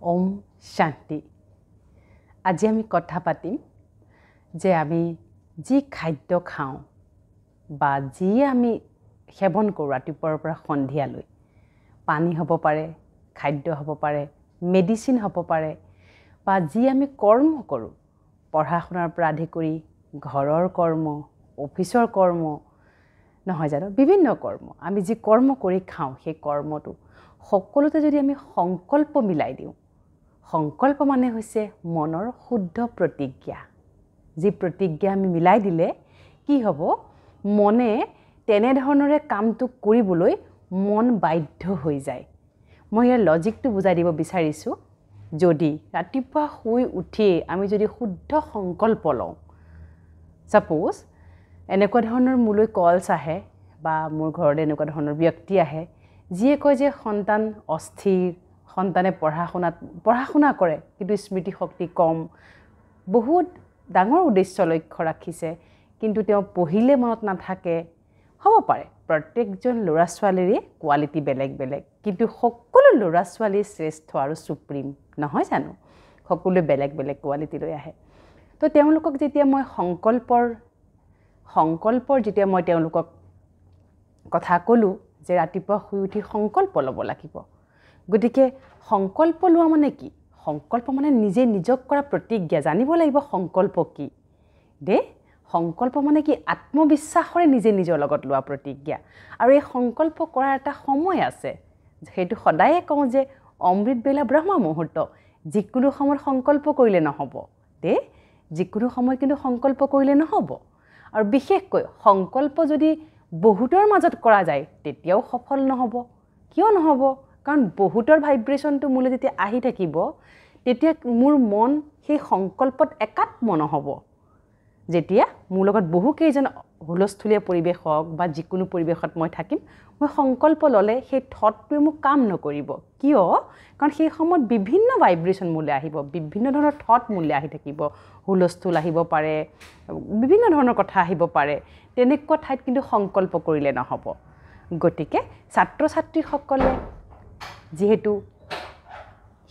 ওম শান্তি। আজি আমি কথা পাতিম যে আমি যি খাদ্য খাওঁ বা যি আমি সেৱন কৰোঁ ৰাতিপুৱাৰ পৰা সন্ধিয়ালৈ, পানী হ'ব পাৰে, খাদ্য হ'ব পাৰে, মেডিচিন হ'ব পাৰে, বা যি আমি কৰ্ম কৰোঁ, পঢ়া শুনাৰ পৰা আদি কৰি ঘৰৰ কৰ্ম, অফিচৰ কৰ্ম, নহয় জানো, বিভিন্ন কৰ্ম, আমি যি কৰ্ম কৰি খাওঁ সেই কৰ্মটো সকলোতে যদি আমি সংকল্প মিলাই দিওঁ, সংকল্প মানে হৈছে মনৰ শুদ্ধ প্ৰতিজ্ঞা। যি প্ৰতিজ্ঞা আমি মিলাই দিলে কি হ'ব, মনে তেনেধৰণৰে কামটো কৰিবলৈ মন বাধ্য হৈ যায়। মই ইয়াৰ লজিকটো বুজাই দিব বিচাৰিছোঁ। যদি ৰাতিপুৱা শুই উঠিয়ে আমি যদি শুদ্ধ সংকল্প লওঁ, ছাপ'জ এনেকুৱা ধৰণৰ মোলৈ কলছ আহে বা মোৰ ঘৰলৈ এনেকুৱা ধৰণৰ ব্যক্তি আহে যিয়ে কয় যে সন্তান অস্থিৰ, সন্তানে পঢ়া শুনা কৰে কিন্তু স্মৃতিশক্তি কম, বহুত ডাঙৰ উদ্দেশ্য লক্ষ্য ৰাখিছে কিন্তু তেওঁ পঢ়িলে মনত নাথাকে। হ'ব পাৰে প্ৰত্যেকজন ল'ৰা ছোৱালীৰে কোৱালিটি বেলেগ বেলেগ, কিন্তু সকলো ল'ৰা ছোৱালী শ্ৰেষ্ঠ আৰু সুপ্ৰিম, নহয় জানো? সকলোৱে বেলেগ বেলেগ কোৱালিটি লৈ আহে। তো তেওঁলোকক যেতিয়া মই সংকল্পৰ যেতিয়া মই তেওঁলোকক কথা ক'লোঁ যে ৰাতিপুৱা শুই উঠি সংকল্প ল'ব লাগিব, গতিকে সংকল্প লোৱা মানে কি? সংকল্প মানে নিজে নিজক কৰা প্ৰতিজ্ঞা। জানিব লাগিব সংকল্প কি দেই। সংকল্প মানে কি? আত্মবিশ্বাসৰে নিজে নিজৰ লগত লোৱা প্ৰতিজ্ঞা। আৰু এই সংকল্প কৰাৰ এটা সময় আছে, সেইটো সদায়ে কওঁ যে অমৃত বেলা ব্ৰহ্ম মুহূৰ্ত। যিকোনো সময়ত সংকল্প কৰিলে নহ'ব দেই, যিকোনো সময় কিন্তু সংকল্প কৰিলে নহ'ব। আৰু বিশেষকৈ সংকল্প যদি বহুতৰ মাজত কৰা যায় তেতিয়াও সফল নহ'ব। কিয় নহ'ব? কাৰণ বহুতৰ ভাইব্ৰেশ্যনটো মোলৈ যেতিয়া আহি থাকিব তেতিয়া মোৰ মন সেই সংকল্পত একাত্ম নহ'ব। যেতিয়া মোৰ লগত বহুকেইজন হুলস্থুলীয়া পৰিৱেশ হওক বা যিকোনো পৰিৱেশত মই থাকিম, মই সংকল্প ল'লে সেই থটটোৱে মোক কাম নকৰিব। কিয়? কাৰণ সেই সময়ত বিভিন্ন ভাইব্ৰেশ্যন মোলৈ আহিব, বিভিন্ন ধৰণৰ থট মোলৈ আহি থাকিব, হুলস্থুল আহিব পাৰে, বিভিন্ন ধৰণৰ কথা আহিব পাৰে। তেনেকুৱা ঠাইত কিন্তু সংকল্প কৰিলে নহ'ব। গতিকে ছাত্ৰ ছাত্ৰীসকলে যিহেতু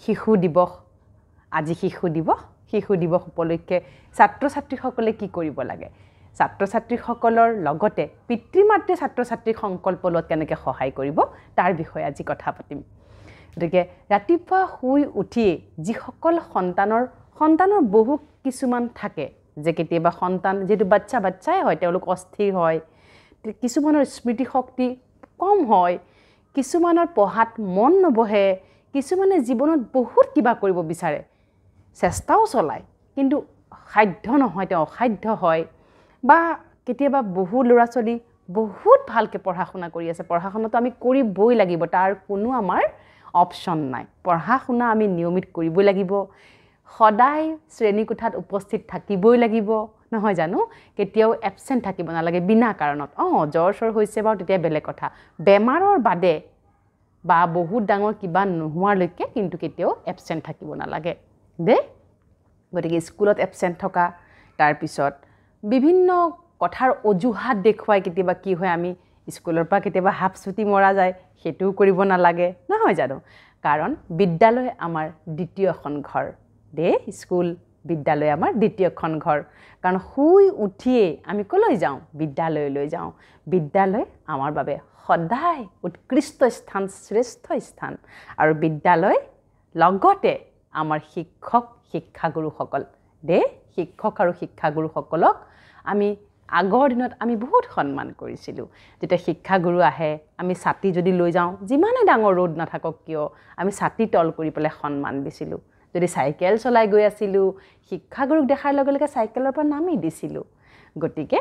শিশু দিৱস, আজি শিশু দিৱস উপলক্ষে ছাত্ৰ ছাত্ৰীসকলে কি কৰিব লাগে? ছাত্ৰ ছাত্ৰীসকলৰ লগতে পিতৃ মাতৃ ছাত্ৰ ছাত্ৰীক সংকল্প লোৱাত কেনেকৈ সহায় কৰিব তাৰ বিষয়ে আজি কথা পাতিম। গতিকে ৰাতিপুৱা শুই উঠিয়ে যিসকল সন্তানৰ বহু কিছুমান থাকে যে কেতিয়াবা সন্তান যিহেতু বাচ্চাই হয়, তেওঁলোক অস্থিৰ হয়, কিছুমানৰ স্মৃতিশক্তি কম হয়, কিছুমানৰ পঢ়াত মন নবহে, কিছুমানে জীৱনত বহুত কিবা কৰিব বিচাৰে, চেষ্টাও চলায় কিন্তু সাধ্য নহয়, তেওঁ অসাধ্য হয়। বা কেতিয়াবা বহু ল'ৰা ছোৱালী বহুত ভালকৈ পঢ়া শুনা কৰি আছে, পঢ়া শুনাটো আমি কৰিবই লাগিব, তাৰ কোনো আমাৰ অপশ্যন নাই। পঢ়া শুনা আমি নিয়মিত কৰিবই লাগিব, সদায় শ্ৰেণীকোঠাত উপস্থিত থাকিবই লাগিব, নহয় জানো? কেতিয়াও এবচেণ্ট থাকিব নালাগে বিনা কাৰণত। জ্বৰ চৰ হৈছে বাৰু তেতিয়া বেলেগ কথা, বেমাৰৰ বাদে বা বহুত ডাঙৰ কিবা নোহোৱালৈকে কিন্তু কেতিয়াও এবচেণ্ট থাকিব নালাগে দেই। গতিকে স্কুলত এবচেণ্ট থকা, তাৰপিছত বিভিন্ন কথাৰ অজুহাত দেখুৱাই কেতিয়াবা কি হয়, আমি স্কুলৰ পৰা কেতিয়াবা হাফ ছুটি মৰা যায়, সেইটোও কৰিব নালাগে, নহয় জানো? কাৰণ বিদ্যালয় আমাৰ দ্বিতীয়খন ঘৰ দেই। স্কুল বিদ্যালয় আমাৰ দ্বিতীয়খন ঘৰ। কাৰণ শুই উঠিয়ে আমি ক'লৈ যাওঁ? বিদ্যালয়লৈ যাওঁ। বিদ্যালয় আমাৰ বাবে সদায় উৎকৃষ্ট স্থান, শ্ৰেষ্ঠ স্থান। আৰু বিদ্যালয় লগতে আমাৰ শিক্ষাগুৰুসকল দেই। শিক্ষক আৰু শিক্ষাগুৰুসকলক আমি আগৰ দিনত আমি বহুত সন্মান কৰিছিলোঁ। যেতিয়া শিক্ষাগুৰু আহে, আমি ছাতি যদি লৈ যাওঁ, যিমানে ডাঙৰ ৰ'দ নাথাকক কিয়, আমি ছাতি তল কৰি পেলাই সন্মান দিছিলোঁ। যদি চাইকেল চলাই গৈ আছিলোঁ, শিক্ষাগুৰুক দেখাৰ লগে লগে চাইকেলৰ পৰা নামি দিছিলোঁ। গতিকে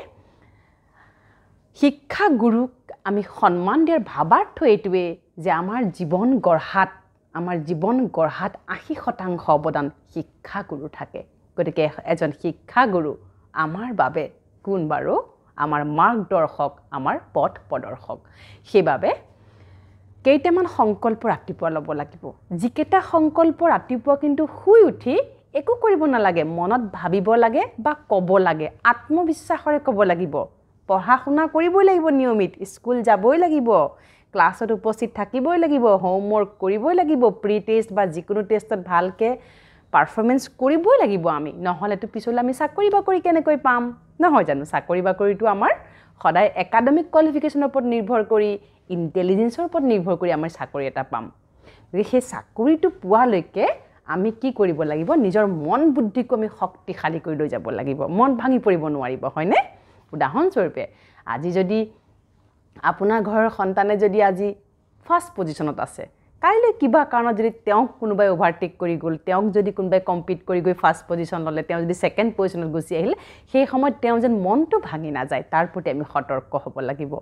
শিক্ষাগুৰুক আমি সন্মান দিয়াৰ ভাৱাৰ্থ এইটোৱে যে আমাৰ জীৱন গঢ়াত 80% অৱদান শিক্ষাগুৰু থাকে। গতিকে এজন শিক্ষাগুৰু আমাৰ বাবে কোন বাৰু? আমাৰ মাৰ্গদৰ্শক, আমাৰ পথ প্ৰদৰ্শক। সেইবাবে কেইটামান সংকল্প ৰাতিপুৱা ল'ব লাগিব। যিকেইটা সংকল্প ৰাতিপুৱা কিন্তু শুই উঠি একো কৰিব নালাগে, মনত ভাবিব লাগে বা ক'ব লাগে, আত্মবিশ্বাসৰে ক'ব লাগিব। পঢ়া শুনা কৰিবই লাগিব নিয়মিত, স্কুল যাবই লাগিব, ক্লাছত উপস্থিত থাকিবই লাগিব হোমৱৰ্ক কৰিবই লাগিব প্ৰি টেষ্ট বা যিকোনো টেষ্টত ভালকৈ পাৰফৰ্মেঞ্চ কৰিবই লাগিব আমি নহ'লেতো পিছলৈ আমি চাকৰি বাকৰি কেনেকৈ পাম নহয় জানো চাকৰি বাকৰিটো আমাৰ সদায় একাডেমিক কোৱালিফিকেশ্যনৰ ওপৰত নিৰ্ভৰ কৰি ইণ্টেলিজেন্সৰ ওপৰত নিৰ্ভৰ কৰি আমি চাকৰি এটা পাম গতিকে সেই চাকৰিটো পোৱালৈকে আমি কি কৰিব লাগিব নিজৰ মন বুদ্ধিক আমি শক্তিশালী কৰি লৈ যাব লাগিব মন ভাঙি পৰিব নোৱাৰিব হয়নে উদাহৰণস্বৰূপে আজি যদি আপোনাৰ ঘৰৰ সন্তানে যদি আজি ফাৰ্ষ্ট পজিশনত আছে কাইলৈ কিবা কাৰণত যদি তেওঁক কোনোবাই ওভাৰটেক কৰি গ'ল তেওঁক যদি কোনোবাই কম্পিট কৰি গৈ ফাৰ্ষ্ট পজিশন ল'লে তেওঁ যদি ছেকেণ্ড পজিশনত গুচি আহিল সেই সময়ত তেওঁ যেন মনটো ভাঙি নাযায় তাৰ প্ৰতি আমি সতৰ্ক হ'ব লাগিব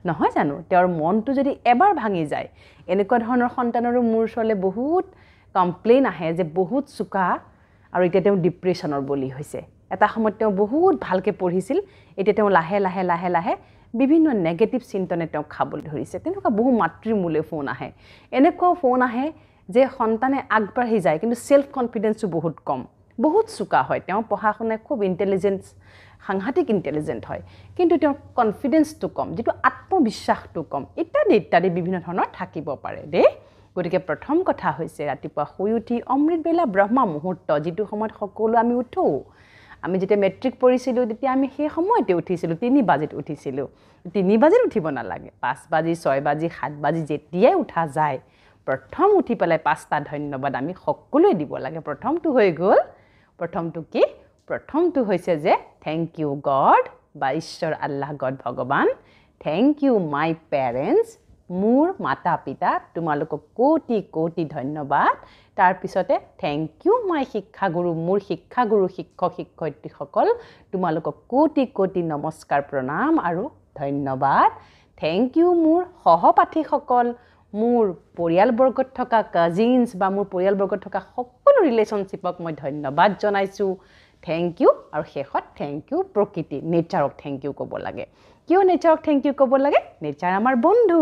নহয় জানো তেওঁৰ মনটো যদি এবাৰ ভাঙি যায় এনেকুৱা ধৰণৰ সন্তানৰো মোৰ ওচৰলৈ বহুত কমপ্লেইন আহে যে বহুত চোকা আৰু এতিয়া তেওঁ ডিপ্ৰেশ্যনৰ বলি হৈছে এটা সময়ত তেওঁ বহুত ভালকৈ পঢ়িছিল এতিয়া তেওঁ লাহে লাহে লাহে লাহে বিভিন্ন নেগেটিভ চিন্তনে তেওঁক খাবলৈ ধৰিছে তেনেকুৱা বহু মাতৃৰ মোলৈ ফোন আহে এনেকুৱা ফোন আহে যে সন্তানে আগবাঢ়ি যায় কিন্তু সেলফ কনফিডেন্সও বহুত কম বহুত চোকা হয় তেওঁ পঢ়া শুনাই খুব ইন্টেলিজেন্স সাংঘাতিক ইন্টেলিজেন্ট হয় কিন্তু তেওঁৰ কনফিডেন্সটো কম যেটো আত্মবিশ্বাসটো কম ইত্যাদি ইত্যাদি বিভিন্ন ধৰণৰ থাকিব পাৰে দেই গতিকে প্ৰথম কথা হৈছে ৰাতিপুৱা শুই উঠি অমৃত বেলা ব্ৰহ্ম মুহূৰ্ত যেটো সময়ত সকলো আমি উঠো আমি যেতিয়া মেট্ৰিক পঢ়িছিলোঁ তেতিয়া আমি সেই সময়তে উঠিছিলোঁ 3 বাজিত উঠিছিলোঁ 3 বাজিত উঠিব নালাগে 5 বাজি 6 বাজি 7 বাজি যেতিয়াই উঠা যায় প্ৰথম উঠি পেলাই 5টা ধন্যবাদ আমি সকলোৱে দিব লাগে প্ৰথমটো হৈ গ'ল প্ৰথমটো কি প্ৰথমটো হৈছে যে থ্যাংক ইউ গড বা ঈশ্বৰ আল্লাহ গড ভগৱান থ্যাংক ইউ মাই পেৰেণ্টছ মোৰ মাতা পিতা তোমালোকক কোটি কোটি ধন্যবাদ তাৰ পিছতে থ্যাংক ইউ মাই শিক্ষাগুৰু মোৰ শিক্ষাগুৰু শিক্ষক শিক্ষয়িত্ৰীসকল তোমালোকক কোটি কোটি নমস্কাৰ প্ৰণাম আৰু ধন্যবাদ থ্যাংক ইউ মোৰ সহপাঠীসকল মোৰ পৰিয়ালবৰ্গত থকা কাজিনছ বা মোৰ পৰিয়ালবৰ্গত থকা সকলো ৰিলেশ্যনশ্বিপক মই ধন্যবাদ জনাইছো থ্যাংক ইউ আৰু শেষত থ্যাংক ইউ প্ৰকৃতি নেচাৰক থ্যাংক ইউ ক'ব লাগে কিয় নেচাৰক থ্যাংক ইউ ক'ব লাগে নেচাৰ আমাৰ বন্ধু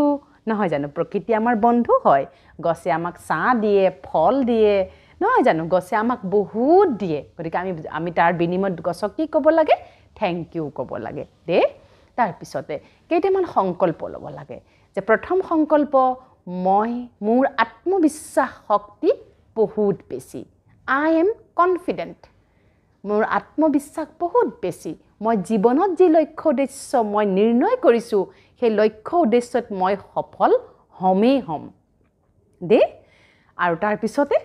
নহয় জানো প্ৰকৃতি আমাৰ বন্ধু হয় গছে আমাক ছাঁ দিয়ে ফল দিয়ে নহয় জানো গছে আমাক বহুত দিয়ে গতিকে আমি তাৰ বিনিময়ত গছক কি ক'ব লাগে থ্যাংক ইউ ক'ব লাগে দে তাৰ পিছতে কেইটামান সংকল্প ল'ব লাগে যে প্ৰথম সংকল্প মই মোৰ আত্মবিশ্বাস শক্তি বহুত বেছি আই এম কনফিডেন্ট মোৰ আত্মবিশ্বাস বহুত বেছি মই জীৱনত যি লক্ষ্য উদ্দেশ্য মই নিৰ্ণয় কৰিছো সেই লক্ষ্য উদ্দেশ্যত মই সফল হমেই হম দে আৰু তাৰ পিছতে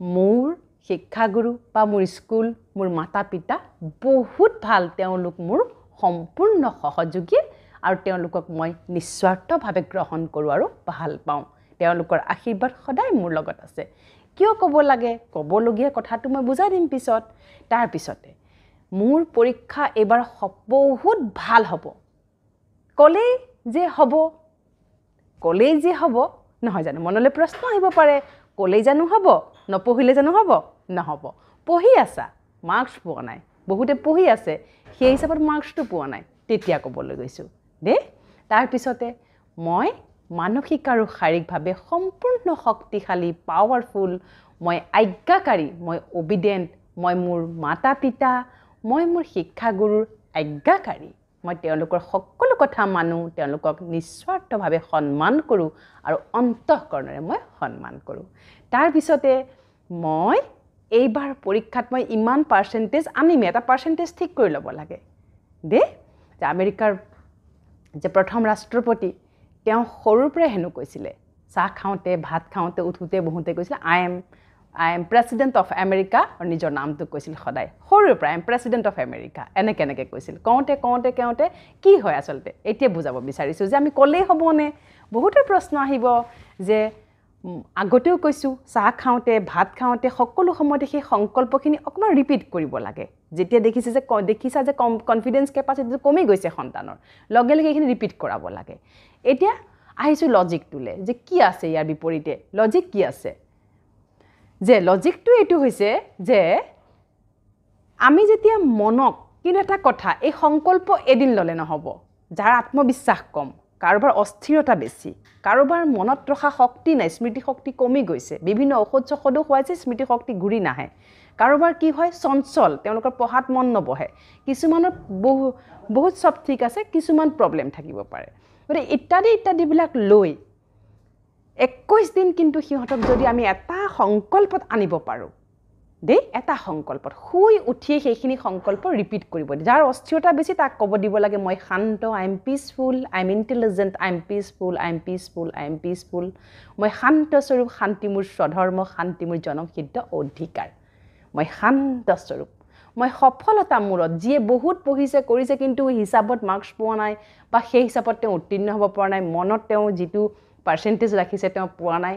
মোৰ শিক্ষাগুৰু বা মোৰ স্কুল মোৰ মাতা পিতা বহুত ভাল তেওঁলোক মোৰ সম্পূৰ্ণ সহযোগী আৰু তেওঁলোকক মই নিস্বাৰ্থভাৱে গ্ৰহণ কৰোঁ আৰু ভাল পাওঁ তেওঁলোকৰ আশীৰ্বাদ সদায় মোৰ লগত আছে কিয় ক'ব লাগে ক'বলগীয়া কথাটো মই বুজাই দিম পিছত তাৰ পিছতে মোৰ পৰীক্ষা এবাৰ বহুত ভাল হ'ব কলেই যে হ'ব নহয় জানো মনলৈ প্ৰশ্ন আহিব পাৰে কলেই জানো হ'ব নপঢ়িলে জানো হ'ব নহ'ব পঢ়ি আছা মাৰ্কছ পোৱা নাই বহুতে পঢ়ি আছে সেই হিচাপত মাৰ্কছটো পোৱা নাই তেতিয়া ক'বলৈ গৈছোঁ দে তাৰ পিছতে মই মানসিক আৰু শাৰীৰিকভাৱে সম্পূৰ্ণ শক্তিশালী পাৱাৰফুল মই আজ্ঞাকাৰী মই অবিডেণ্ট মই মোৰ মাতা পিতা মই মোৰ শিক্ষাগুৰুৰ আজ্ঞাকাৰী মই তেওঁলোকৰ সকলো কথা মানো তেওঁলোকক নিস্বাৰ্থভাৱে সন্মান কৰোঁ আৰু অন্তঃকৰণেৰে মই সন্মান কৰোঁ তাৰ পিছতে মই এইবাৰ পৰীক্ষাত মই ইমান পাৰ্চেন্টেজ আনিম এটা পাৰ্চেন্টেজ ঠিক কৰি ল'ব লাগে দে যে আমেৰিকাৰ যে প্ৰথম ৰাষ্ট্ৰপতি তেওঁ সৰুৰ পৰাই হেনো কৈছিলে চাহ খাওঁতে ভাত খাওঁতে উঠোতে বহোতে কৈছিলে I am president of America আৰু নিজৰ নামটো কৈছিল সদায় সৰুৰ পৰা I am president of America এনেকৈ কৈছিল কওঁতে কি হয় আচলতে এতিয়া বুজাব বিচাৰিছোঁ যে আমি ক'লেই হ'বনে বহুতৰ প্ৰশ্ন আহিব যে আগতেও কৈছোঁ চাহ খাওঁতে ভাত খাওঁতে সকলো সময়তে সেই সংকল্পখিনি অকণমান ৰিপিট কৰিব লাগে যেতিয়া দেখিছা যে কনফিডেন্স কেপাচিটিটো কমি গৈছে সন্তানৰ লগে লগে এইখিনি ৰিপিট কৰাব লাগে এতিয়া আহিছোঁ লজিকটোলৈ যে কি আছে ইয়াৰ বিপৰীতে লজিক কি আছে যে লজিকটো এইটো হৈছে যে আমি যেতিয়া মনক কিন্তু এটা কথা এই সংকল্প এদিন ল'লে নহ'ব যাৰ আত্মবিশ্বাস কম কাৰোবাৰ অস্থিৰতা বেছি কাৰোবাৰ মনত ৰখা শক্তি নাই স্মৃতি শক্তি কমি গৈছে বিভিন্ন ঔষধো খুৱাইছে স্মৃতি শক্তি ঘূৰি নাহে কাৰোবাৰ কি হয় চঞ্চল তেওঁলোকৰ পঢ়াত মন নবহে কিছুমানৰ বহুত সব ঠিক আছে কিছুমান প্ৰব্লেম থাকিব পাৰে গতিকে ইত্যাদিবিলাক লৈ 21 দিন কিন্তু সিহঁতক যদি আমি এটা সংকল্পত আনিব পাৰোঁ দেই এটা সংকল্পত শুই উঠিয়ে সেইখিনি সংকল্প ৰিপিট কৰিব দিয়ে যাৰ অস্থিৰতা বেছি তাক ক'ব দিব লাগে মই শান্ত I am peaceful I am intelligent I am peaceful I am peaceful I am peaceful মই শান্ত স্বৰূপ শান্তি মোৰ স্বধৰ্ম শান্তি মোৰ জনমসিদ্ধ অধিকাৰ মই শান্ত স্বৰূপ মই সফলতা মূৰত যিয়ে বহুত পঢ়িছে কৰিছে কিন্তু হিচাপত মাৰ্কছ পোৱা নাই বা সেই হিচাপত তেওঁ উত্তীৰ্ণ হ'ব পৰা নাই মনত তেওঁ যিটো পাৰ্চেণ্টেজ ৰাখিছে তেওঁ পোৱা নাই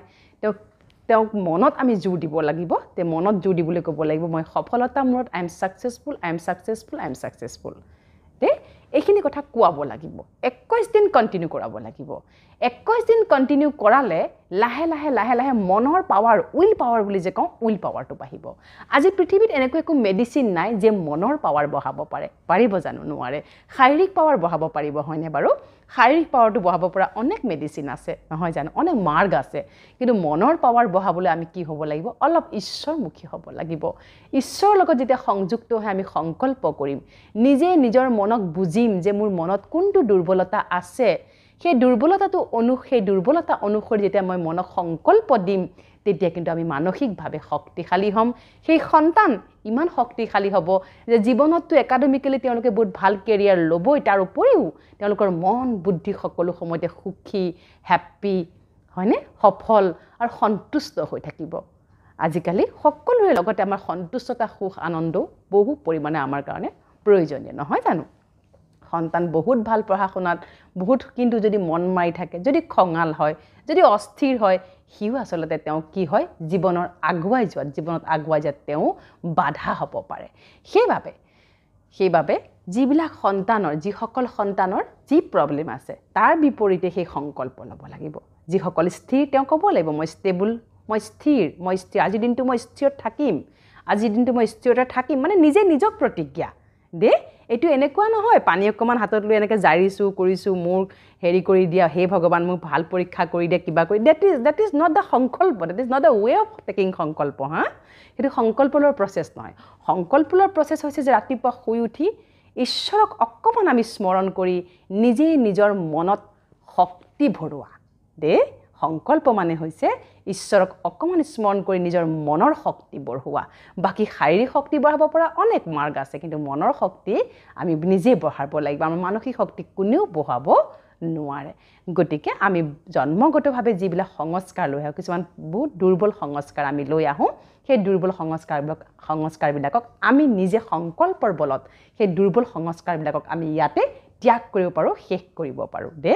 তেওঁক মনত আমি জোৰ দিব লাগিব তে মনত জোৰ দিবলৈ ক'ব লাগিব মই সফলতা মূৰত I am successful I am successful I am successful তে এইখিনি কথা কোৱাব লাগিব 21 দিন কণ্টিনিউ কৰাব লাগিব 21 দিন কণ্টিনিউ কৰালে লাহে লাহে লাহে লাহে মনৰ পাৱাৰ উইল পাৱাৰ বুলি যে কওঁ উইল পাৱাৰটো বাঢ়িব আজি পৃথিৱীত এনেকুৱা একো মেডিচিন নাই যে মনৰ পাৱাৰ বঢ়াব পাৰে পাৰিব জানো নোৱাৰে শাৰীৰিক পাৱাৰ বঢ়াব পাৰিব হয়নে বাৰু শাৰীৰিক পাৱাৰটো বঢ়াব পৰা অনেক মেডিচিন আছে নহয় জানো অনেক মাৰ্গ আছে কিন্তু মনৰ পাৱাৰ বঢ়াবলৈ আমি কি হ'ব লাগিব অলপ ঈশ্বৰমুখী হ'ব লাগিব ঈশ্বৰৰ লগত যেতিয়া সংযুক্ত হৈ আমি সংকল্প কৰিম নিজে নিজৰ মনক বুজিম যে মোৰ মনত কোনটো দুৰ্বলতা আছে সেই দুৰ্বলতা অনুসৰি যেতিয়া মই মনক সংকল্প দিম তেতিয়া কিন্তু আমি মানসিকভাৱে শক্তিশালী হ'ম সেই সন্তান ইমান শক্তিশালী হ'ব যে জীৱনতটো একাডেমিকেলি তেওঁলোকে বহুত ভাল কেৰিয়াৰ ল'বই তাৰ উপৰিও তেওঁলোকৰ মন বুদ্ধি সকলো সময়তে সুখী হেপ্পী হয়নে সফল আৰু সন্তুষ্ট হৈ থাকিব আজিকালি সকলোৰে লগতে আমাৰ সন্তুষ্টতা সুখ আনন্দ বহু পৰিমাণে আমাৰ কাৰণে প্ৰয়োজনীয় নহয় জানো সন্তান বহুত ভাল পঢ়া শুনাত বহুত কিন্তু যদি মন মাৰি থাকে যদি খঙাল হয় যদি অস্থিৰ হয় হিউ আসলতে তেওঁ কি হয় জীৱনত আগুৱাই যোৱাত তেওঁ বাধা হ'ব পাৰে সেইবাবে যিসকল সন্তানৰ যি প্ৰব্লেম আছে তাৰ বিপৰীতে সেই সংকল্প ল'ব লাগিব যিসকল স্থিৰ তেওঁ ক'ব লাগিব মই ষ্টেবল মই স্থিৰ আজিৰ দিনটো মই স্থিৰত থাকিম মানে নিজে নিজক প্ৰতিজ্ঞা দে এইটো এনেকুৱা নহয় পানী অকমান হাতত লৈ এনেকৈ জাৰিছোঁ কৰিছোঁ মোৰ হেৰি কৰি দিয়া হে ভগৱান মোক ভাল পৰীক্ষা কৰি দিয়া কিবা কৰি that is not the সংকল্প that is not the way of taking সংকল্প সেইটো সংকল্প লোৱাৰ প্ৰচেছ নহয় সংকল্প লোৱাৰ প্ৰচেছ হৈছে যে ৰাতিপুৱা শুই উঠি ঈশ্বৰক অকমান আমি স্মৰণ কৰি নিজে নিজৰ মনত শক্তি ভৰোৱা দে সংকল্প মানে হৈছে ঈশ্বৰক অকমান স্মৰণ কৰি নিজৰ মনৰ শক্তি বঢ়োৱা বাকি শাৰীৰিক শক্তি বঢ়াব পৰা অনেক মাৰ্গ আছে কিন্তু মনৰ শক্তি আমি নিজে বঢ়াব লাগিব আমাৰ মানসিক শক্তি কোনেও বঢ়াব নোৱাৰে গতিকে আমি জন্মগতভাৱে যিবিলাক সংস্কাৰ লৈ আহোঁ কিছুমান বহুত দুৰ্বল সংস্কাৰ আমি লৈ আহোঁ সেই দুৰ্বল সংস্কাৰবিলাকক আমি নিজে সংকল্পৰ বলত সেই দুৰ্বল সংস্কাৰবিলাকক আমি ইয়াতে ত্যাগ কৰিব পাৰোঁ শেষ কৰিব পাৰোঁ দে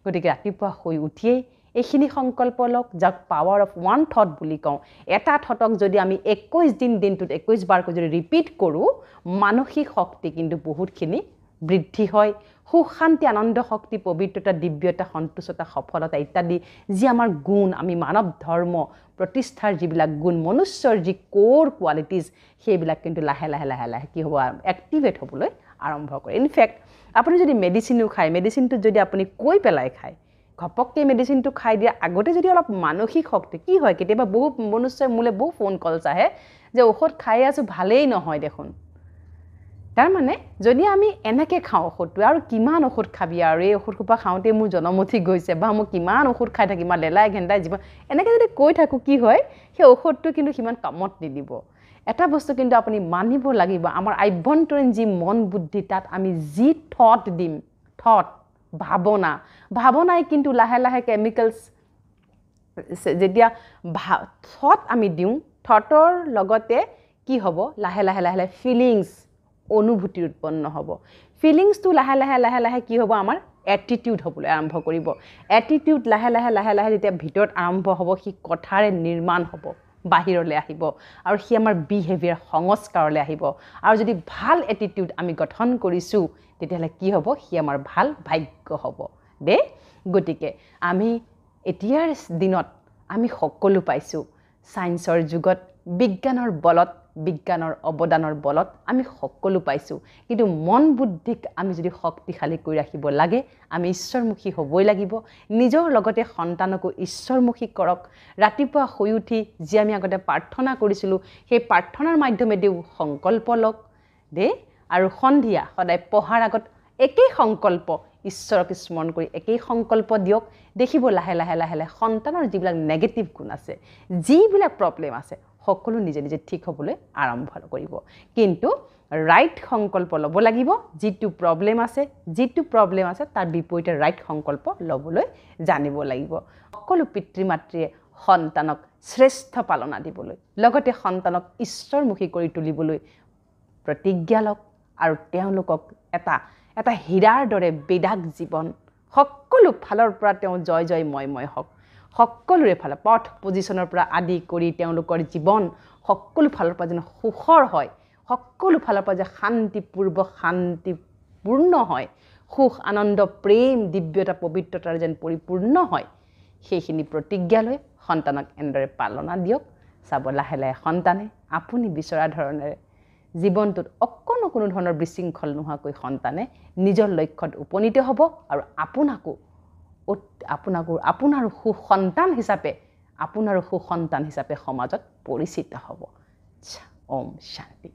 গতিকে ৰাতিপুৱা শুই উঠিয়েই এইখিনি সংকল্প লওক যাক পাৱাৰ অফ ওৱান থট বুলি কওঁ এটা থটক যদি আমি 21 দিনটোত 21 বাৰকৈ যদি ৰিপিট কৰোঁ মানসিক শক্তি কিন্তু বহুতখিনি বৃদ্ধি হয় সুখ শান্তি আনন্দ শক্তি পবিত্ৰতা দিব্যতা সন্তুষ্টতা সফলতা ইত্যাদি যি আমাৰ গুণ আমি মানৱ ধৰ্ম প্ৰতিষ্ঠাৰ যিবিলাক গুণ মনুষ্যৰ যি কোৰ কোৱালিটিজ সেইবিলাক কিন্তু লাহে লাহে কি হ'ব এক্টিভেট হ'বলৈ আৰম্ভ কৰে ইনফেক্ট আপুনি যদি মেডিচিনো খায় মেডিচিনটো যদি আপুনি কৈ পেলাই খায় ঘপককৈ মেডিচিনটো খাই দিয়া আগতে যদি অলপ মানসিক শক্তি কি হয় কেতিয়াবা বহু মনুষ্যই মোলৈ বহু ফোন কলছ আহে যে ঔষধ খাই আছোঁ ভালেই নহয় দেখোন তাৰমানে যদি আমি এনেকৈ খাওঁ ঔষধটো আৰু কিমান ঔষধ খাবি আৰু এই ঔষধসোপা খাওঁতে মোৰ জনমতি গৈছে বা মই কিমান ঔষধ খাই থাকিম বা লেলাই ঘেন্দাই জীৱন এনেকৈ যদি কৈ থাকোঁ কি হয় সেই ঔষধটো কিন্তু সিমান কামত নিদিব এটা বস্তু কিন্তু আপুনি মানিব লাগিব আমাৰ আভ্যন্তৰীণ যি মন বুদ্ধি তাত আমি যি থট দিম থট ভাৱনাই কিন্তু লাহে লাহে কেমিকেলছ যেতিয়া থট আমি দিওঁ থটৰ লগতে কি হ'ব লাহে লাহে ফিলিংছ অনুভূতি উৎপন্ন হ'ব ফিলিংছটো লাহে লাহে কি হ'ব আমাৰ এটিটিউড হ'বলৈ আৰম্ভ কৰিব এটিটিউড লাহে লাহে যেতিয়া ভিতৰত আৰম্ভ হ'ব সি কথাৰে নিৰ্মাণ হ'ব বাহিৰলৈ আহিব আৰু সি আমাৰ বিহেভিয়াৰ সংস্কাৰলৈ আহিব আৰু যদি ভাল এটিটিউড আমি গঠন কৰিছোঁ তেতিয়াহ'লে কি হ'ব সি আমাৰ ভাল ভাগ্য হ'ব দে গতিকে আমি এতিয়াৰ দিনত আমি সকলো পাইছোঁ সায়েন্সৰ যুগত বিজ্ঞানৰ বলত বিজ্ঞানৰ অৱদানৰ বলত আমি সকলো পাইছোঁ কিন্তু মন বুদ্ধিক আমি যদি শক্তিশালী কৰি ৰাখিব লাগে আমি ঈশ্বৰমুখী হ'বই লাগিব নিজৰ লগতে সন্তানকো ঈশ্বৰমুখী কৰক ৰাতিপুৱা শুই উঠি যি আমি আগতে প্ৰাৰ্থনা কৰিছিলোঁ সেই প্ৰাৰ্থনাৰ মাধ্যমেদিও সংকল্প লওক দে আৰু সন্ধিয়া সদায় পঢ়াৰ আগত একেই সংকল্প ঈশ্বৰক স্মৰণ কৰি একেই সংকল্প দিয়ক দেখিব লাহে লাহে লাহে লাহে সন্তানৰ যিবিলাক নেগেটিভ গুণ আছে যিবিলাক প্ৰব্লেম আছে সকলো নিজে নিজে ঠিক হ'বলৈ আৰম্ভ কৰিব কিন্তু ৰাইট সংকল্প ল'ব লাগিব যিটো প্ৰব্লেম আছে তাৰ বিপৰীতে ৰাইট সংকল্প ল'বলৈ জানিব লাগিব সকলো পিতৃ মাতৃয়ে সন্তানক শ্ৰেষ্ঠ পালনা দিবলৈ লগতে সন্তানক ঈশ্বৰমুখী কৰি তুলিবলৈ প্ৰতিজ্ঞা লওক আৰু তেওঁলোকক এটা হীৰাৰ দৰে বিদাক জীৱন সকলো ফালৰ পৰা তেওঁ জয় জয় ময় হওক সকলোৰে ফালৰ পথ পজিশ্যনৰ পৰা আদি কৰি তেওঁলোকৰ জীৱন সকলো ফালৰ পৰা যেন সুখৰ হয় সকলো ফালৰ পৰা যে শান্তিপূৰ্ণ হয় সুখ আনন্দ প্ৰেম দিব্যতা পবিত্ৰতাৰ যেন পৰিপূৰ্ণ হয় সেইখিনি প্ৰতিজ্ঞা লৈ সন্তানক এনেদৰে পালনা দিয়ক চাব লাহে লাহে সন্তানে আপুনি বিচৰা ধৰণেৰে জীৱনটোত কোনো ধৰণৰ বিশৃংখল নোহোৱাকৈ সন্তানে নিজৰ লক্ষ্যত উপনীত হ'ব আৰু আপোনাৰো সুসন্তান হিচাপে সমাজত পৰিচিত হ'ব ওম শান্তি